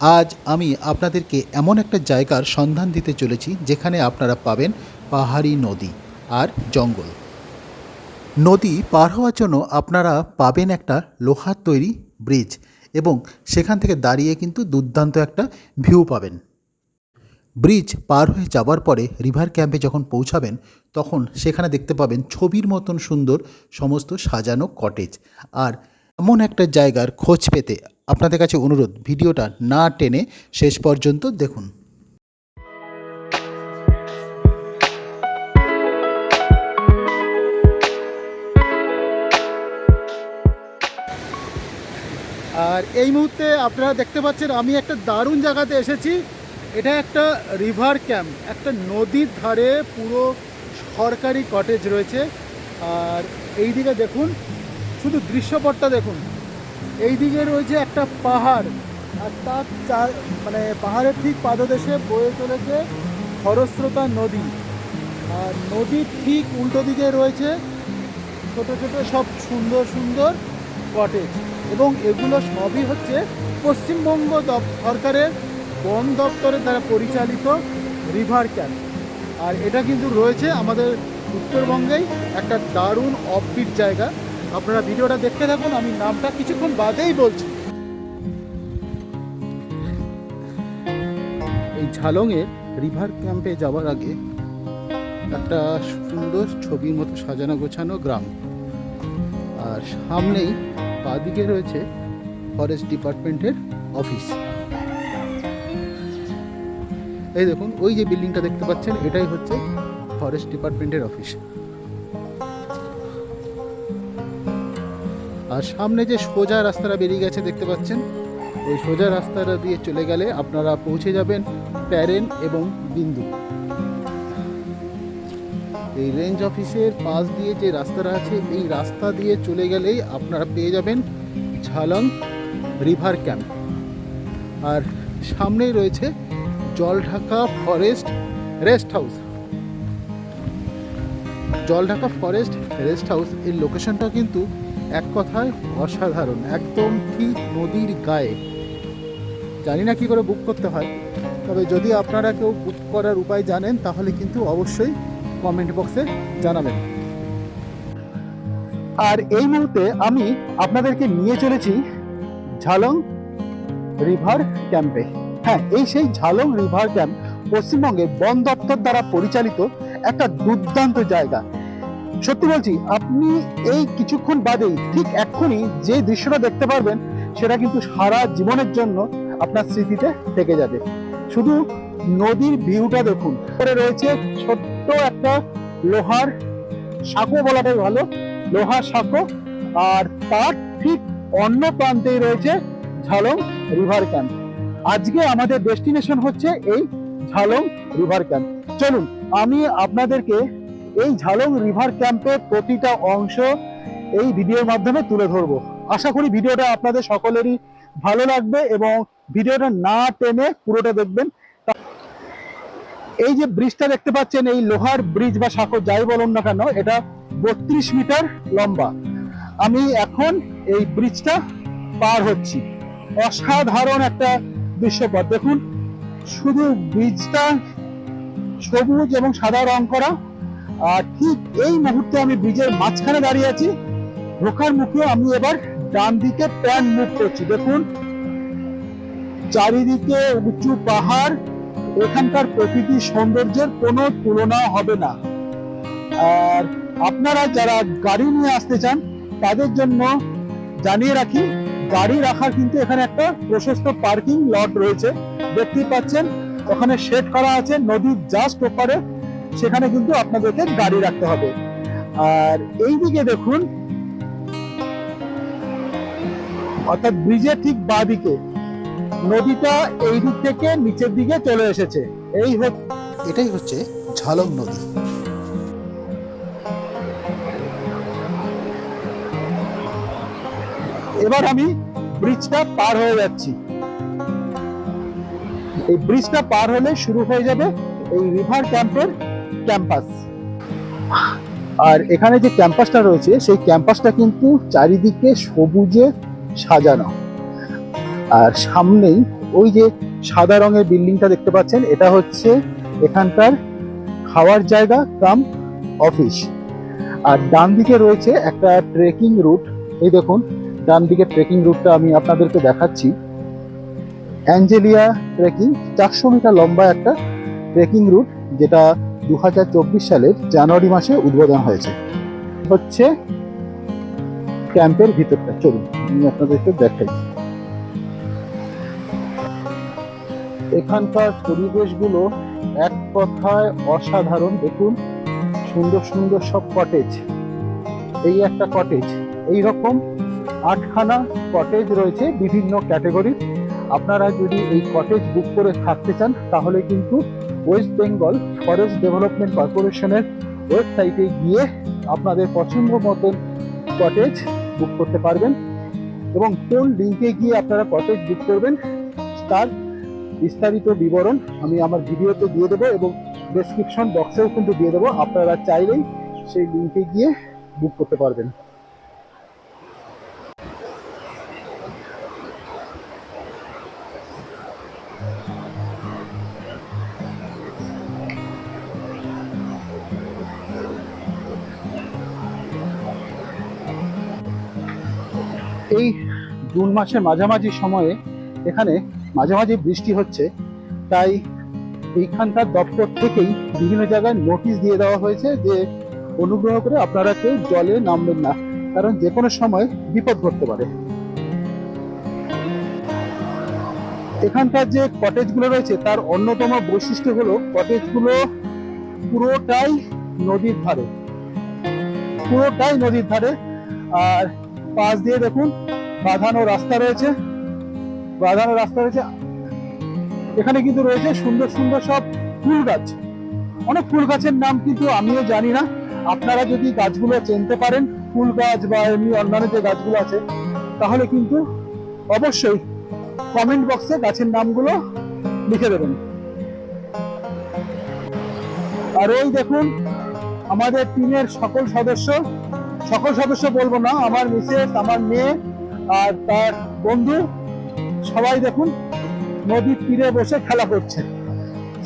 আজ আমি আপনাদেরকে এমন একটা জায়গার সন্ধান দিতে চলেছি যেখানে আপনারা পাবেন পাহাড়ি নদী আর জঙ্গল। নদী পার হওয়ার জন্য আপনারা পাবেন একটা লোহার তৈরি ব্রিজ এবং সেখান থেকে দাঁড়িয়ে কিন্তু দুর্দান্ত একটা ভিউ পাবেন। ব্রিজ পার হয়ে যাবার পরে রিভার ক্যাম্পে যখন পৌঁছাবেন তখন সেখানে দেখতে পাবেন ছবির মতন সুন্দর সমস্ত সাজানো কটেজ। আর এমন একটা জায়গার খোঁজ পেতে আপনাদের কাছে অনুরোধ, ভিডিওটা না টেনে শেষ পর্যন্ত দেখুন। আর এই মুহূর্তে আপনারা দেখতে পাচ্ছেন আমি একটা দারুণ জায়গাতে এসেছি। এটা একটা রিভার ক্যাম্প, একটা নদীর ধারে পুরো সরকারি কটেজ রয়েছে। আর এই দিকে দেখুন, শুধু দৃশ্যপটটা দেখুন। এই দিকে রয়েছে একটা পাহাড়, আর তার মানে পাহাড়ের ঠিক পাদদেশে বয়ে চলেছে খরস্রোতা নদী। আর নদীর ঠিক উল্টো দিকে রয়েছে ছোট ছোট সব সুন্দর সুন্দর কটেজ, এবং এগুলো সবই হচ্ছে পশ্চিমবঙ্গ সরকারের বন দপ্তরের দ্বারা পরিচালিত রিভার ক্যাম্প। আর এটা কিন্তু রয়েছে আমাদের উত্তরবঙ্গেই একটা দারুণ অফবিট জায়গা। আপনারা ভিডিওটা দেখতে থাকুন, আমি নামটা কিছুক্ষণ বাদেই বলছি। এই ঝালংয়ের রিভার ক্যাম্পে যাওয়ার আগে একটা সুন্দর ছবির মতো সাজানো গোছানো গ্রাম, আর সামনেই বাঁদিকে রয়েছে ফরেস্ট ডিপার্টমেন্টের অফিস। এই দেখুন, ওই যে বিল্ডিংটা দেখতে পাচ্ছেন এটাই হচ্ছে ফরেস্ট ডিপার্টমেন্টের অফিস। আর সামনে যে সোজা রাস্তাটা বেরিয়ে গেছে দেখতে পাচ্ছেন, ওই সোজা রাস্তাটা দিয়ে চলে গেলে আপনারা পৌঁছে যাবেন প্যারেন এবং বিন্দু। এই রেঞ্জ অফিসের পাশ দিয়ে যে রাস্তাটা আছে, এই রাস্তা দিয়ে চলে গেলেই আপনারা পেয়ে যাবেন ঝালং রিভার ক্যাম্প। আর সামনেই রয়েছে Jaldhaka forest rest house. Jaldhaka forest rest house এর লোকেশনটা কিন্তু এক কথায় অসাধারণ, একদম ঠিক নদীর গায়ে। জানি না কী করে বুক করতে হয়, তবে যদি আপনারা কেউ বুক করার উপায় জানেন তাহলে কিন্তু অবশ্যই কমেন্ট বক্সে জানাবেন। আর এই মুহূর্তে আমি আপনাদেরকে নিয়ে চলেছি ঝালং রিভার ক্যাম্পে। হ্যাঁ, এই সেই ঝালং রিভার ক্যাম্প পশ্চিমবঙ্গের বন দপ্তর দ্বারা পরিচালিত একটা দুর্দান্ত জায়গা। সত্যি বলছি, আপনি এই কিছুক্ষণ বাদেই ঠিক এক্ষুনি যে দৃশ্যটা দেখতে পারবেন সেটা কিন্তু সারা জীবনের জন্য আপনার স্মৃতিতে থেকে যাবে। শুধু নদীর ভিউটা দেখুন। পরে রয়েছে ছোট্ট একটা লোহার সাঁকো, বলাটাই ভালো, লোহার সাঁকো। আর তার ঠিক অন্য প্রান্তেই রয়েছে ঝালং রিভার ক্যাম্প। আজকে আমাদের ডেস্টিনেশন হচ্ছে এই ঝালং রিভার ক্যাম্প। চলুন আমি আপনাদেরকে এই ঝালং রিভার ক্যাম্পের প্রতিটা অংশ এই ভিডিওর মাধ্যমে তুলে ধরবো। আশা করি ভিডিওটা আপনাদের সকলেরই ভালো লাগবে এবং ভিডিওটা না টেনে পুরোটা দেখবেন। এই যে ব্রিজটা দেখতে পাচ্ছেন, এই লোহার ব্রিজ বা সাঁকো যাই বলুন না কেন, এটা 32 মিটার লম্বা। আমি এখন এই ব্রিজটা পার হচ্ছি। অসাধারণ একটা দৃশ্যপট দেখুন। শুধু ব্রিজটা সবুজ এবং সাদা রং করা। আর ঠিক এই মুহূর্তে আমি ব্রিজের মাঝখানে দাঁড়িয়ে আছি। ঢোকার মুখে আমি এবার ডান দিকে প্যান মুভ করছি। দেখুন চারিদিকে উঁচু পাহাড়, এখানকার প্রকৃতির সৌন্দর্যের কোনো তুলনা হবে না। আর আপনারা যারা গাড়ি নিয়ে আসতে চান তাদের জন্য জানিয়ে রাখি, গাড়ি রাখার কিন্তু এখানে একটা প্রশস্ত পার্কিং লট রয়েছে। দেখতেই পাচ্ছেন ওখানে শেড করা আছে নদীর জাস্ট ওপারে, সেখানে কিন্তু আপনাদেরকে গাড়ি রাখতে হবে। আর এইদিকে দেখুন, অর্থাৎ ব্রিজের ঠিক বাঁদিকে নদীটা এই দিক থেকে নিচের দিকে চলে এসেছে। এটাই হচ্ছে ঝালং নদী। এবার আমি ব্রিজটা পার হয়ে যাচ্ছি। এই ব্রিজটা পার হলে শুরু হয়ে যাবে এই রিভার ক্যাম্পের ক্যাম্পাস। আর এখানে যে ক্যাম্পাসটা রয়েছে সেই ক্যাম্পাসটা কিন্তু চারিদিকে সবুজে সাজানো। আর সামনেই ওই যে সাদা রঙের বিল্ডিংটা দেখতে পাচ্ছেন, এটা হচ্ছে এখানকার খাওয়ার জায়গা কাম অফিস। আর ডান দিকে রয়েছে একটা ট্রেকিং রুট। এই দেখুন ডান দিকে ট্রেকিং রুটটা আমি আপনাদেরকে দেখাচ্ছি। অ্যাঞ্জেলিয়া ট্রেকিং 400 মিটার লম্বা একটা ট্রেকিং রুট, যেটা 2024 সালের জানুয়ারি মাসে উদ্বোধন হয়েছে। হচ্ছে ক্যাম্পের ভিতরটা, চলুন আমি আপনাদেরকে দেখাই। এখানকার পরিবেশগুলো এক কথায় অসাধারণ। দেখুন সুন্দর সুন্দর সব কটেজ, এই একটা কটেজ, এই রকম 8খানা কটেজ রয়েছে বিভিন্ন ক্যাটাগরির। আপনারা যদি এই কটেজ বুক করে থাকতে চান তাহলে কিন্তু ওয়েস্ট বেঙ্গল ফরেস্ট ডেভেলপমেন্ট কর্পোরেশনের ওয়েবসাইটে গিয়ে আপনাদের পছন্দ মতন কটেজ বুক করতে পারবেন, এবং কোন লিঙ্কে গিয়ে আপনারা কটেজ বুক করবেন তার বিস্তারিত বিবরণ আমি আমার ভিডিওতে দিয়ে দেবো এবং ডেসক্রিপশন বক্সেও কিন্তু দিয়ে দেবো। আপনারা চাইলেই সেই লিঙ্কে গিয়ে বুক করতে পারবেন। এই জুন মাসের মাঝামাঝি সময়ে এখানে মাঝামাঝি বৃষ্টি হচ্ছে, তাই এইখানকার দপ্তর থেকেই বিভিন্ন জায়গায় নোটিশ দিয়ে দেওয়া হয়েছে যে অনুগ্রহ করে আপনারা কেউ জলে নামবেন না, কারণ যে কোনো সময় বিপদ ঘটতে পারে। এখানকার যে কটেজগুলো রয়েছে তার অন্যতম বৈশিষ্ট্য হলো কটেজগুলো পুরোটাই নদীর ধারে, পুরোটাই নদীর ধারে। আর পাশ দিয়ে দেখুন বাঁধানো রাস্তা রয়েছে, বাঁধানো রাস্তা রয়েছে। এখানে কিন্তু রয়েছে সুন্দর সুন্দর সব ফুল গাছ, অনেক ফুল গাছের নাম কিন্তু আমিও জানি না। আপনারা যদি গাছগুলো চিনতে পারেন, ফুল গাছ বা এমনি অন্যান্য যে গাছগুলো আছে, তাহলে কিন্তু অবশ্যই কমেন্ট বক্সে গাছের নামগুলো লিখে দেবেন। আর ওই দেখুন আমাদের টিমের সকল সদস্য বলবো না, আমার মিসেস, আমার মেয়ে আর তার বন্ধু সবাই দেখুন নদীর তীরে বসে খেলা করছে।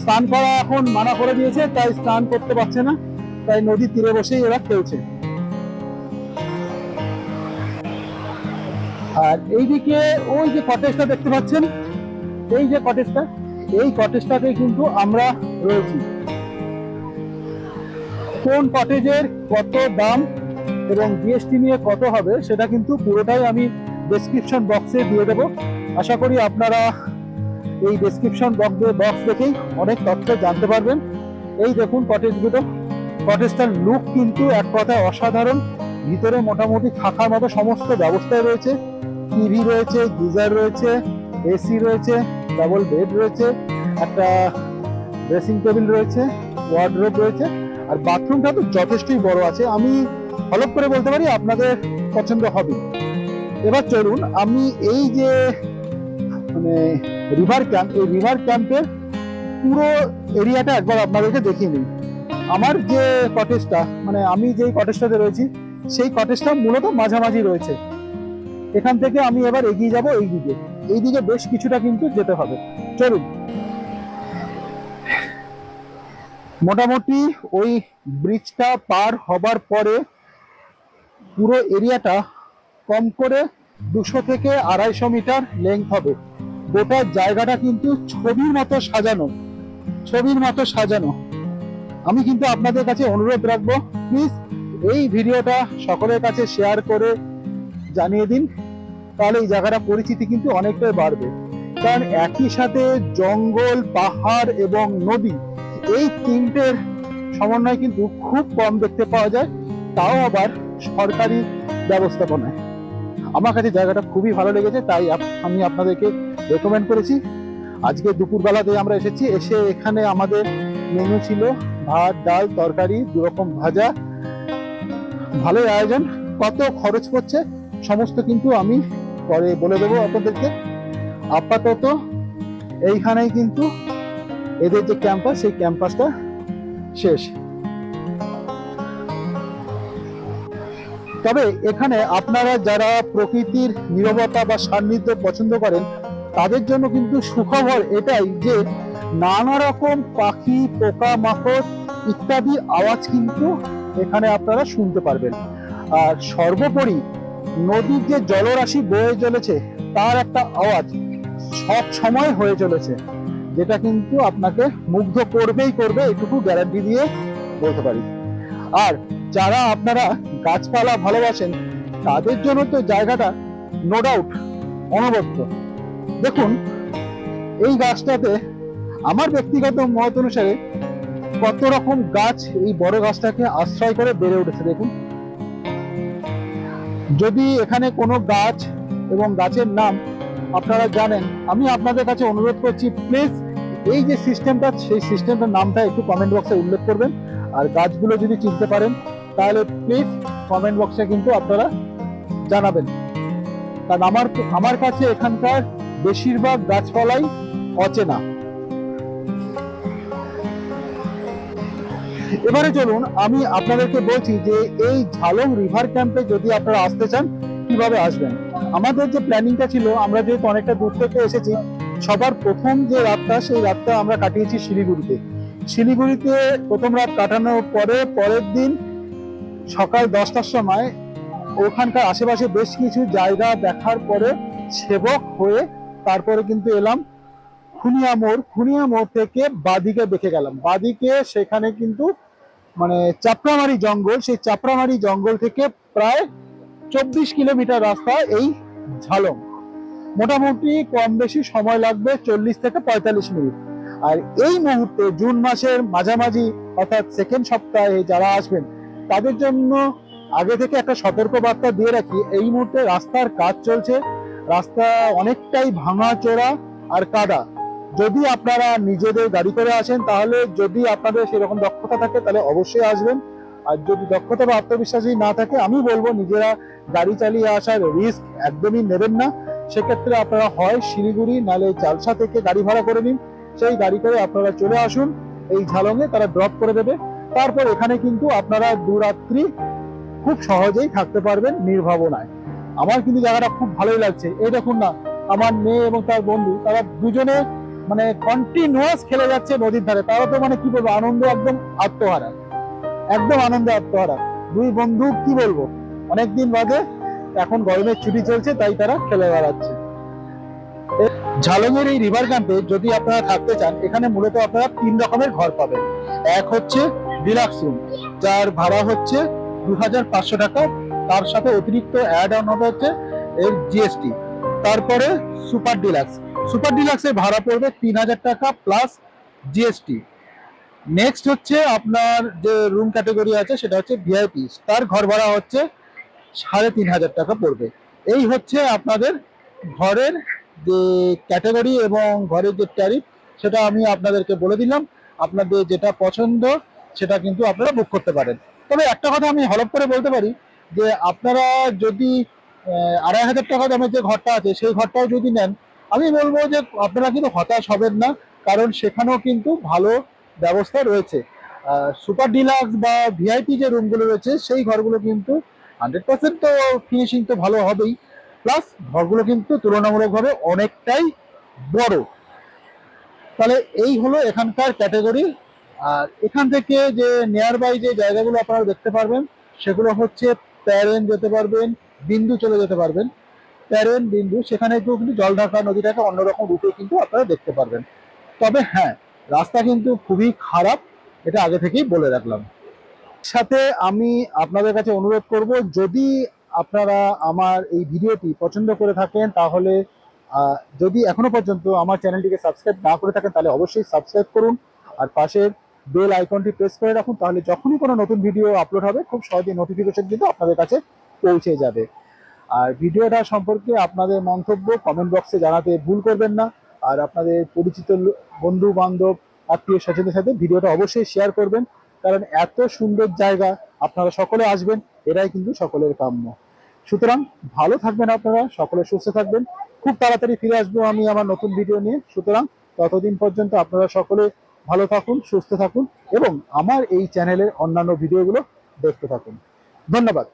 স্নান করা এখন মানা করে দিয়েছে, তাই স্নান করতে পারছে না, তাই নদীর তীরে বসেই এরা খেলছে। আর এইদিকে ওই যে কটেজটা দেখতে পাচ্ছেন, এই যে কটেজটা, এই কটেজটাতে কিন্তু আমরা রয়েছি। কোন কটেজের কত দাম এবং জিএসটি নিয়ে কত হবে সেটা কিন্তু পুরোটাই আমি ডেসক্রিপশন বক্সে দিয়ে দেবো। আশা করি আপনারা এই ডেসক্রিপশন বক্স দেখেই অনেক তথ্য জানতে পারবেন। এই দেখুন কটেজগুলো, কটেজটার লুক কিন্তু এক কথায় অসাধারণ। ভিতরে মোটামুটি থাকার মতো সমস্ত ব্যবস্থায় রয়েছে, টিভি রয়েছে, গিজার রয়েছে, এসি রয়েছে, ডাবল বেড রয়েছে, একটা ড্রেসিং টেবিল রয়েছে, ওয়ার্ডরোব রয়েছে, আর বাথরুমটা তো যথেষ্টই বড় আছে। আমি হলপ করে বলতে পারি আপনাদের পছন্দ হবে। এবার চলুন আমি এই যে মানে রিভার ক্যাম্প, এই রিভার ক্যাম্পের পুরো এরিয়াটা একবার আপনাদেরকে দেখিয়ে নিই। আমার যে কটেজটা, মানে আমি যেই কটেজটাতে রয়েছি সেই কটেজটা মূলত মাঝামাঝি রয়েছে। এখান থেকে আমি এবার এগিয়ে যাব এইদিকে বেশ কিছুটা কিন্তু যেতে হবে। চলুন। মোটামুটি ওই ব্রিজটা পার হবার পরে পুরো এরিয়াটা কম করে 200 থেকে 250 মিটার লেন্থ হবে। গোটা জায়গাটা কিন্তু ছবির মতো সাজানো। আমি কিন্তু আপনাদের কাছে অনুরোধ রাখবো, প্লিজ এই ভিডিওটা সকলের কাছে শেয়ার করে জানিয়ে দিন, তাহলে এই জায়গাটা পরিচিতি কিন্তু অনেকটাই বাড়বে। কারণ একই সাথে জঙ্গল, পাহাড় এবং নদী, এই তিনটের সমন্বয় কিন্তু খুব কম দেখতে পাওয়া যায়, তাও আবার সরকারি ব্যবস্থাপনায়। আমার কাছে জায়গাটা খুবই ভালো লেগেছে, তাই আমি আপনাদেরকে রেকমেন্ড করেছি। আজকে দুপুরবেলাতে আমরা এসেছি, এসে এখানে আমাদের মেনু ছিল ভাত, ডাল, তরকারি, 2 রকম ভাজা। ভালোই আয়োজন। কত খরচ পড়ছে সমস্ত কিন্তু আমি পরে বলে দেবো আপনাদেরকে। আপাতত এইখানেই কিন্তু এদের যে ক্যাম্পাস, সেই ক্যাম্পাসটা শেষ। তবে এখানে আপনারা যারা প্রকৃতির নীরবতা বা সান্নিধ্য পছন্দ করেন তাদের জন্য কিন্তু সুখবর এটাই যে নানা রকম পাখি, পোকামাকড় ইত্যাদি আওয়াজ কিন্তু এখানে আপনারা শুনতে পারবেন। আর সর্বোপরি নদীর যে জলরাশি বয়ে চলেছে তার একটা আওয়াজ সব সময় হয়ে চলেছে, যেটা কিন্তু আপনাকে মুগ্ধ করবেই করবে, এটুকু গ্যারান্টি দিয়ে বলতে পারি। আর যারা আপনারা গাছপালা ভালোবাসেন তাদের জন্য তো জায়গাটা নো ডাউট অনবদ্য। দেখুন এই গাছটাতে আমার ব্যক্তিগত মত অনুসারে কত রকম গাছ এই বড় গাছটাকে আশ্রয় করে বেড়ে উঠেছে। দেখুন, যদি এখানে কোনো গাছ এবং গাছের নাম আপনারা জানেন, আমি আপনাদের কাছে অনুরোধ করছি প্লিজ এই যে সিস্টেমটা, সেই সিস্টেমটার নামটা একটু কমেন্ট বক্সে উল্লেখ করবেন। আর গাছগুলো যদি চিনতে পারেন তাহলে প্লিজ কমেন্ট বক্সে কিন্তু আপনারা জানাবেন, কারণ আমার কাছে এখানকার বেশিরভাগ গাছপালাই অচেনা। এবারে চলুন আমি আপনাদেরকে বলছি যে এই ঝালং রিভার ক্যাম্পে যদি আপনারা আসতে চান কিভাবে আসবেন। আমাদের যে প্ল্যানিংটা ছিল, আমরা যেহেতু অনেকটা দূর থেকে এসেছি, সবার প্রথম যে রাতটা সেই রাতটা আমরা কাটিয়েছি শিলিগুড়িতে। শিলিগুড়িতে প্রথম রাত কাটানোর পরে পরের দিন সকাল 10টার সময় ওখানকার আশেপাশে বেশ কিছু জায়গা দেখার পরে সেবক হয়ে তারপরে কিন্তু এলাম খুনিয়া মোড় থেকে বাদিকে বেঁকে গেলাম। বাদিকে সেখানে কিন্তু মানে চাপড়ামারি জঙ্গল, সেই চাপড়ামারি জঙ্গল থেকে প্রায় 24 কিলোমিটার রাস্তা এই ঝালং। মোটামুটি কম বেশি সময় লাগবে 40 থেকে 45 মিনিট। আর এই মুহূর্তে জুন মাসের মাঝামাঝি অর্থাৎ সেকেন্ড সপ্তাহে যারা আসবেন তাদের জন্য আগে থেকে একটা সতর্ক বার্তা দিয়ে রাখি, এই মুহূর্তে রাস্তার কাজ চলছে, রাস্তা অনেকটাই ভাঙাচোরা আর কাদা। যদি আপনারা নিজেদের গাড়ি করে আসেন তাহলে যদি আপনাদের সেরকম দক্ষতা থাকে তাহলে অবশ্যই আসবেন। আর যদি দক্ষতা বা আত্মবিশ্বাসী না থাকে, আমি বলবো নিজেরা গাড়ি চালিয়ে আসার রিস্ক একদমই নেবেন না। সেক্ষেত্রে আপনারা হয় শিলিগুড়ি নালে চালসা থেকে গাড়ি ভাড়া করে নিন, সেই গাড়ি করে আপনারা চলে আসুন এই ঝালংয়ে, তারা ড্রপ করে দেবে। তারপর এখানে কিন্তু আপনারা 2 রাত্রি খুব সহজেই থাকতে পারবেন নির্ভাবনায়। আমার কিন্তু জায়গাটা খুব ভালোই লাগছে। এই দেখুন না, আমার মেয়ে এবং তার বন্ধু তারা দুজনে মানে কন্টিনিউয়াস খেলে যাচ্ছে নদীর ধারে। তারা তো মানে কি বলবো, আনন্দে একদম আত্মহারা, একদম আনন্দে আত্মহারা। দুই বন্ধু কি বলবো, অনেকদিন বাদে এখন গরমের ছুটি চলছে তাই তারা খেলে বেড়াচ্ছে। ঝালংয়ের এই রিভার ক্যাম্পে যদি আপনারা থাকতে চান, এখানে মূলত আপনারা 3 রকমের ঘর পাবেন। এক হচ্ছে ডিলাক্স রুম, যার ভাড়া হচ্ছে 2500 টাকা, তার সাথে অতিরিক্ত অ্যাড অন হবে হচ্ছে এর জিএসটি। তারপরে সুপার ডিলাক্সের ভাড়া পড়বে 3000 টাকা প্লাস জিএসটি। নেক্সট হচ্ছে আপনার যে রুম ক্যাটাগরি আছে সেটা হচ্ছে ভিআইপি, তার ঘর ভাড়া হচ্ছে 3500 টাকা পড়বে। এই হচ্ছে আপনাদের ঘরের যে ক্যাটাগরি এবং ঘরের যে ট্যারিফ, সেটা আমি আপনাদেরকে বলে দিলাম। আপনাদের যেটা পছন্দ সেটা কিন্তু আপনারা বুক করতে পারেন। তবে একটা কথা আমি হলফ করে বলতে পারি যে আপনারা যদি 2500 টাকা দামের যে ঘরটা আছে সেই ঘরটাও যদি নেন, আমি বলবো যে আপনারা কিন্তু হতাশ হবেন না, কারণ সেখানেও কিন্তু ভালো ব্যবস্থা রয়েছে। সুপার ডিলাক্স বা ভিআইপি যে রুমগুলো রয়েছে সেই ঘরগুলো কিন্তু 100% তো ফিনিশিং তো ভালো হবেই, প্লাস ঘরগুলো কিন্তু তুলনামূলকভাবে অনেকটাই বড়। তাহলে এই হলো এখানকার ক্যাটাগরি। আর এখান থেকে যে নিয়ার বাই যে জায়গাগুলো আপনারা দেখতে পারবেন সেগুলো হচ্ছে প্যারেন যেতে পারবেন, বিন্দু চলে যেতে পারবেন। প্যারেন বিন্দু সেখানে কিন্তু জলঢাকা নদীটাকে অন্যরকম রূপে কিন্তু আপনারা দেখতে পারবেন। তবে হ্যাঁ, রাস্তা কিন্তু খুবই খারাপ, এটা আগে থেকেই বলে রাখলাম। সাথে আমি আপনাদের কাছে অনুরোধ করব, যদি আপনারা আমার এই ভিডিওটি পছন্দ করে থাকেন তাহলে যদি এখনো পর্যন্ত আমার চ্যানেলটিকে সাবস্ক্রাইব না করে থাকেন তাহলে অবশ্যই সাবস্ক্রাইব করুন, আর পাশের বেল আইকনটি প্রেস করে রাখুন, তাহলে যখনই কোনো নতুন ভিডিও আপলোড হবে খুব সহজে নোটিফিকেশন কিন্তু আপনাদের কাছে পৌঁছে যাবে। আর ভিডিওটা সম্পর্কে আপনাদের মন্তব্য কমেন্ট বক্সে জানাতে ভুল করবেন না। আর আপনাদের পরিচিত বন্ধু বান্ধব আত্মীয় স্বজনের সাথে ভিডিওটা অবশ্যই শেয়ার করবেন, কারণ এত সুন্দর জায়গা আপনারা সকলে আসবেন, এরাই কিন্তু সকলের কাম্য। সুতরাং ভালো থাকবেন আপনারা, সকলে সুস্থ থাকবেন। খুব তাড়াতাড়ি ফিরে আসবো আমি আমার নতুন ভিডিও নিয়ে। সুতরাং ততদিন পর্যন্ত আপনারা সকলে ভালো থাকুন, সুস্থ থাকুন এবং আমার এই চ্যানেলের অন্যান্য ভিডিওগুলো দেখতে থাকুন। ধন্যবাদ।